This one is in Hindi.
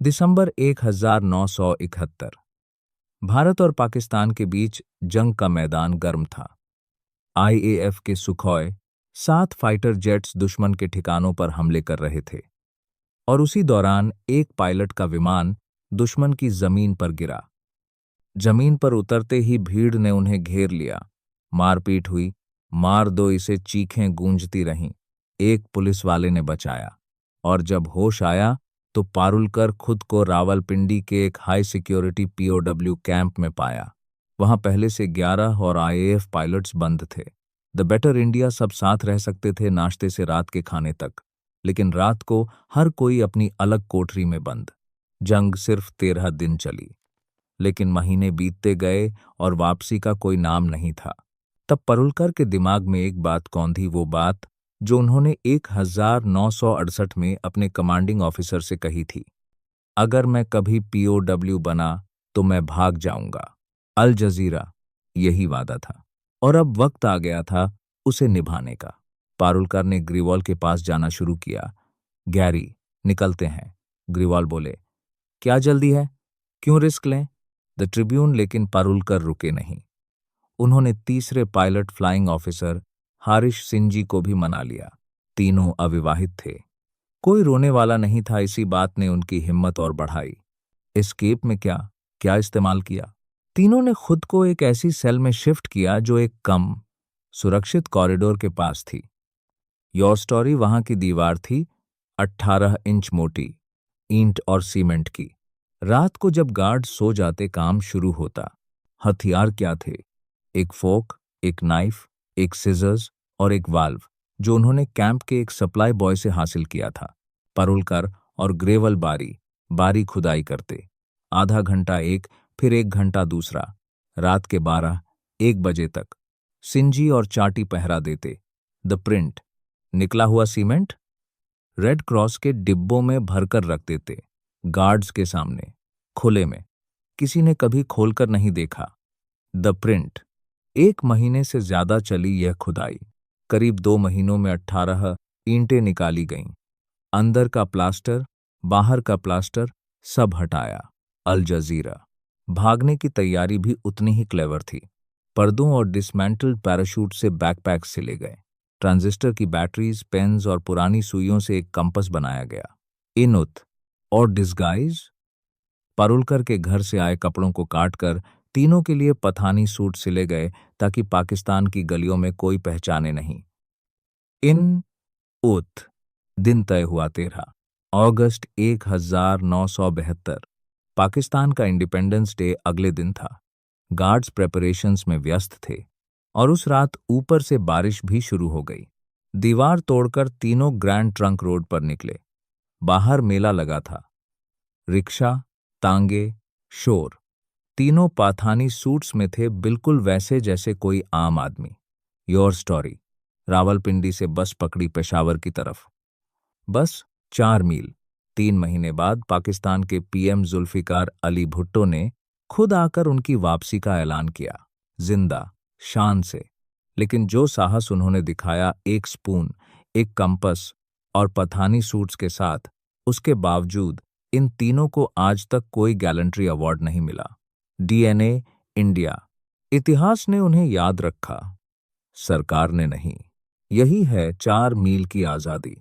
दिसंबर 1971। भारत और पाकिस्तान के बीच जंग का मैदान गर्म था। आईएएफ के सुखोय 7 फाइटर जेट्स दुश्मन के ठिकानों पर हमले कर रहे थे और उसी दौरान एक पायलट का विमान दुश्मन की जमीन पर गिरा। जमीन पर उतरते ही भीड़ ने उन्हें घेर लिया। मारपीट हुई, मार दो इसे चीखें गूंजती रहीं। एक पुलिस वाले ने बचाया और जब होश आया तो पारुलकर खुद को रावलपिंडी के एक हाई सिक्योरिटी पीओडब्ल्यू कैंप में पाया। वहां पहले से 11 और आईएएफ पायलट्स बंद थे। द बेटर इंडिया सब साथ रह सकते थे, नाश्ते से रात के खाने तक, लेकिन रात को हर कोई अपनी अलग कोठरी में बंद। जंग सिर्फ 13 दिन चली, लेकिन महीने बीतते गए और वापसी का कोई नाम नहीं था। तब परुलकर के दिमाग में एक बात कौंधी, वो बात जो उन्होंने 1968 में अपने कमांडिंग ऑफिसर से कही थी, अगर मैं कभी पीओडब्ल्यू बना तो मैं भाग जाऊंगा। अल जजीरा, यही वादा था और अब वक्त आ गया था उसे निभाने का। पारुलकर ने ग्रिवाल के पास जाना शुरू किया। गैरी, निकलते हैं। ग्रिवाल बोले, क्या जल्दी है, क्यों रिस्क लें? The Tribune. लेकिन पारुलकर रुके नहीं। उन्होंने तीसरे पायलट फ्लाइंग ऑफिसर हारिश सिंजी को भी मना लिया। तीनों अविवाहित थे, कोई रोने वाला नहीं था। इसी बात ने उनकी हिम्मत और बढ़ाई। एस्केप में क्या क्या इस्तेमाल किया। तीनों ने खुद को एक ऐसी सेल में शिफ्ट किया जो एक कम सुरक्षित कॉरिडोर के पास थी। योर स्टोरी वहां की दीवार थी 18 इंच मोटी, ईंट और सीमेंट की। रात को जब गार्ड सो जाते काम शुरू होता। हथियार क्या थे? एक फोक, एक नाइफ, एक सिजर्स और एक वाल्व, जो उन्होंने कैंप के एक सप्लाई बॉय से हासिल किया था। पारुलकर और ग्रेवल बारी बारी खुदाई करते। आधा घंटा एक, फिर 1 घंटा दूसरा। रात के 12-1 बजे तक सिंजी और चाटी पहरा देते। द प्रिंट, निकला हुआ सीमेंट रेड क्रॉस के डिब्बों में भरकर रख देते, गार्ड्स के सामने, खुले में। किसी ने कभी खोलकर नहीं देखा। The print. 1 महीने से ज्यादा चली यह खुदाई। करीब 2 महीनों में 18 ईंटें निकाली गईं। अंदर का प्लास्टर, बाहर का प्लास्टर, सब हटाया। अल जजीरा। भागने की तैयारी भी उतनी ही क्लेवर थी। पर्दों और डिसमेंटल्ड पैराशूट से बैकपैक सिले गए। ट्रांजिस्टर की बैटरीज, पेन्स और पुरानी सुइयों से एक कंपास बनाया गया। इनुत और डिस्गाइज। पारुलकर के घर से आए कपड़ों को काटकर तीनों के लिए पठानी सूट सिले गए ताकि पाकिस्तान की गलियों में कोई पहचाने नहीं। इन उत। दिन तय हुआ 13 अगस्त 1972। पाकिस्तान का इंडिपेंडेंस डे अगले दिन था। गार्ड्स प्रेपरेशंस में व्यस्त थे और उस रात ऊपर से बारिश भी शुरू हो गई। दीवार तोड़कर तीनों ग्रैंड ट्रंक रोड पर निकले। बाहर मेला लगा था। रिक्शा, तांगे, शोर। तीनों पाथानी सूट्स में थे, बिल्कुल वैसे जैसे कोई आम आदमी। Your story. रावलपिंडी से बस पकड़ी पेशावर की तरफ। बस 4 मील। 3 महीने बाद पाकिस्तान के पीएम जुल्फिकार अली भुट्टो ने खुद आकर उनकी वापसी का ऐलान किया, जिंदा, शान से। लेकिन जो साहस उन्होंने दिखाया, एक स्पून, एक कंपास और पठानी सूट्स के साथ, उसके बावजूद इन तीनों को आज तक कोई गैलेंट्री अवार्ड नहीं मिला। DNA India. इतिहास ने उन्हें याद रखा, सरकार ने नहीं। यही है 4 मील की आजादी।